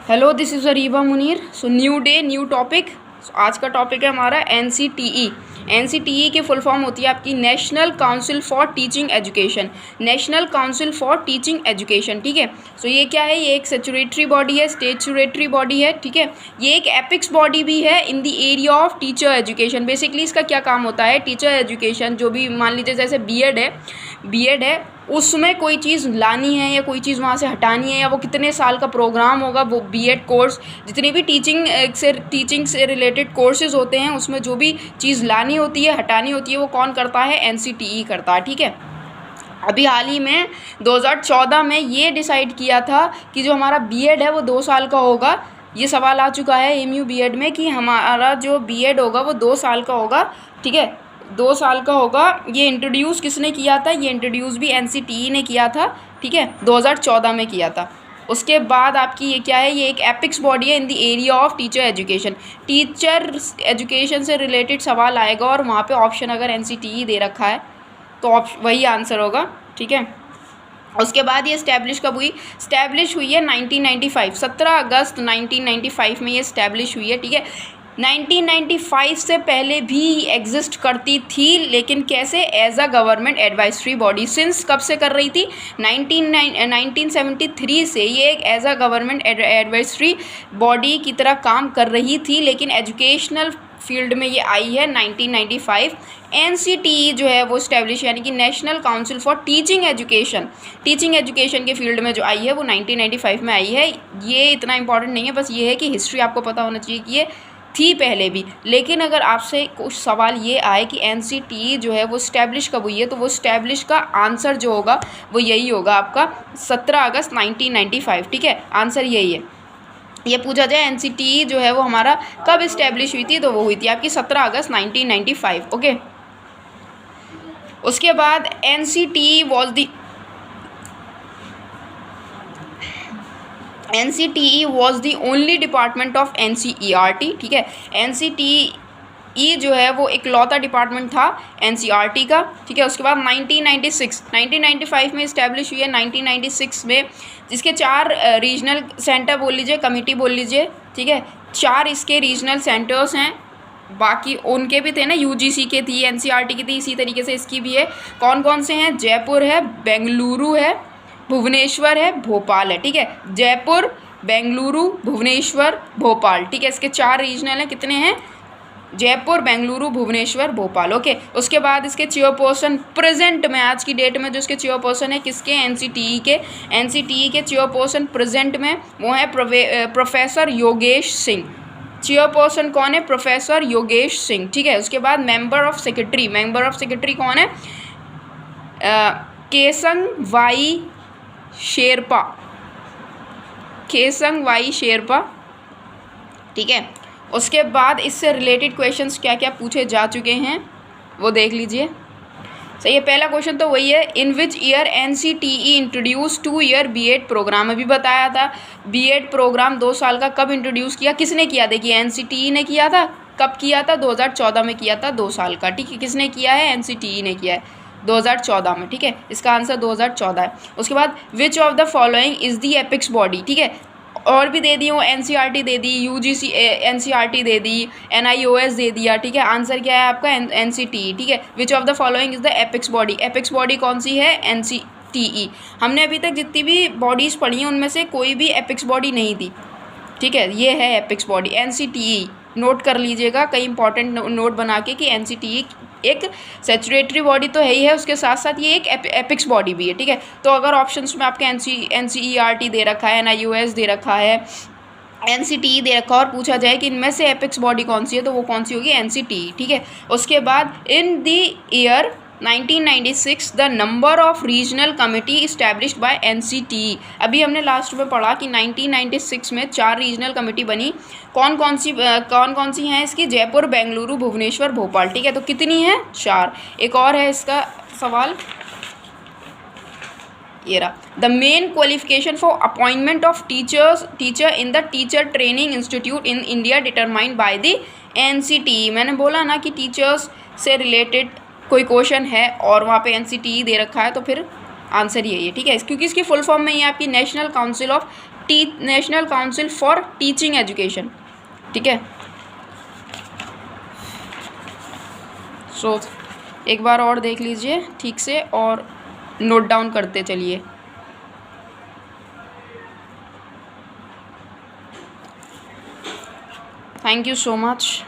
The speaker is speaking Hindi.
Hello, this is Areeba Munir. So new day new topic. आज का टॉपिक है हमारा NCTE। NCTE की फुल फॉर्म होती है आपकी National Council for Teaching Education. National Council for Teaching Education, ठीक है। सो ये क्या है? ये एक स्टैट्यूटरी बॉडी है, स्टैट्यूटरी बॉडी है, ठीक है। ये एक एपिक्स बॉडी भी है in the area of teacher education. Basically इसका क्या काम होता है? टीचर एजुकेशन जो भी मान लीजिए जैसे बीएड है उसमें कोई चीज़ लानी है या कोई चीज़ वहाँ से हटानी है, या वो कितने साल का प्रोग्राम होगा, वो बीएड कोर्स जितनी भी टीचिंग से रिलेटेड कोर्सेज होते हैं उसमें जो भी चीज़ लानी होती है, हटानी होती है, वो कौन करता है? NCTE करता है, ठीक है। अभी हाल ही में 2014 में ये डिसाइड किया था कि जो हमारा बीएड है वो 2 साल का होगा। ये सवाल आ चुका है MU बीएड में कि हमारा जो बीएड होगा वो 2 साल का होगा, ठीक है। 2 साल का होगा। ये इंट्रोड्यूस किसने किया था? ये इंट्रोड्यूस भी NCTE ने किया था, ठीक है, 2014 में किया था। उसके बाद आपकी ये क्या है? ये एक एपिक्स बॉडी है in the area of teacher education. Teacher education से रिलेटेड सवाल आएगा और वहाँ पे ऑप्शन अगर NCTE दे रखा है तो वही आंसर होगा, ठीक है। उसके बाद ये इस्टेब्लिश कब हुई? इस्टेब्लिश हुई है 1995, 17 अगस्त 1995 में ये इस्टेब्लिश हुई है, ठीक है। 1995 से पहले भी एग्जिस्ट करती थी, लेकिन कैसे? As a government advisory body. Since कब से कर रही थी? 1973 से ये एक as a government advisory body की तरह काम कर रही थी, लेकिन एजुकेशनल फील्ड में ये आई है 1995। NCTE जो है वो इस्टेब्लिश यानी कि national Council for Teaching education के फील्ड में जो आई है वो 1995 में आई है। ये इतना इंपॉर्टेंट नहीं है, बस ये है कि हिस्ट्री आपको पता होना चाहिए कि ये थी पहले भी। लेकिन अगर आपसे कुछ सवाल ये आए कि NCTE जो है वो इस्टेब्लिश कब हुई है, तो वो इस्टेब्लिश का आंसर जो होगा वो यही होगा आपका 17 अगस्त 1995, ठीक है। आंसर यही है। ये पूछा जाए NCTE जो है वो हमारा कब इस्टेब्लिश हुई थी, तो वो हुई थी आपकी 17 अगस्त 1995, ओके। उसके बाद NCTE was the only department of NCERT, ठीक है। NCTE जो है वो इकलौता डिपार्टमेंट था NCERT का, ठीक है। उसके बाद 1995 में इस्टेब्लिश हुई है। 1996 में जिसके 4 रीजनल सेंटर बोल लीजिए, कमेटी बोल लीजिए, ठीक है। 4 इसके रीजनल सेंटर्स हैं। बाकी उनके भी थे ना, UGC के थी, NCERT की थी, इसी तरीके से इसकी भी है। कौन कौन से हैं? जयपुर है, बेंगलुरु है, भुवनेश्वर है, भोपाल है, ठीक है। जयपुर, बेंगलुरु, भुवनेश्वर, भोपाल, ठीक है। इसके 4 रीजनल हैं। कितने हैं? जयपुर, बेंगलुरु, भुवनेश्वर, भोपाल, ओके। उसके बाद इसके चेयरपर्सन प्रेजेंट में, आज की डेट में जो इसके चेयरपर्सन है किसके? NCTE के चेयरपर्सन प्रेजेंट में वो है प्रोफेसर योगेश सिंह। चेयरपर्सन कौन है? प्रोफेसर योगेश सिंह, ठीक है। उसके बाद मेंबर ऑफ सेक्रेटरी कौन है? केसंग वाई शेरपा, ठीक है। उसके बाद इससे रिलेटेड क्वेश्चंस क्या क्या पूछे जा चुके हैं वो देख लीजिए। सही है। पहला क्वेश्चन तो वही है, in which year NCTE introduce 2 year BEd programme. अभी बताया था बीएड प्रोग्राम 2 साल का कब इंट्रोड्यूस किया, किसने किया? देखिए NCTE ने किया था। कब किया था? 2014 में किया था, 2 साल का, ठीक है। किसने किया है? NCTE ने किया है 2014 में, ठीक है। इसका आंसर 2014 है। उसके बाद which of the following is the apex body, ठीक है। और भी दे दी हो, NCERT दे दी, UGC NCERT दे दी, NIOS दे दिया, ठीक है। आंसर क्या है आपका? NCTE, ठीक है। Which of the following is the apex body. Apex body कौन सी है? NCTE। हमने अभी तक जितनी भी बॉडीज़ पढ़ी हैं उनमें से कोई भी एपिक्स बॉडी नहीं थी, ठीक है। ये है एपिक्स बॉडी NCTE। नोट कर लीजिएगा कई इंपॉर्टेंट नोट बना के कि NCTE एक सैचुरेटरी बॉडी तो है ही है, उसके साथ साथ ये एक एपिक्स बॉडी भी है, ठीक है। तो अगर ऑप्शंस में आपके NCERT दे रखा है, NIOS दे रखा है, NCTE दे रखा है और पूछा जाए कि इनमें से एपिक्स बॉडी कौन सी है, तो वो कौन सी होगी? NCTE, ठीक है। उसके बाद in the year 1996 the number of regional committee established bye NCTE। अभी हमने लास्ट में पढ़ा कि 1996 में 4 रीजनल कमेटी बनी। कौन कौन सी हैं इसकी? जयपुर, बेंगलुरु, भुवनेश्वर, भोपाल, ठीक है। तो कितनी है? 4। एक और है इसका सवाल, ये रहा, the main qualification for appointment of teacher in the teacher training institute in India determined by the NCTE। मैंने बोला ना कि टीचर्स से रिलेटेड कोई क्वेश्चन है और वहाँ पे NCTE दे रखा है तो फिर आंसर यही है, ठीक है। क्योंकि इसकी फुल फॉर्म में ये आपकी National council of national Council for Teaching Education, ठीक है। सो एक बार और देख लीजिए ठीक से और नोट डाउन करते चलिए। Thank you so much.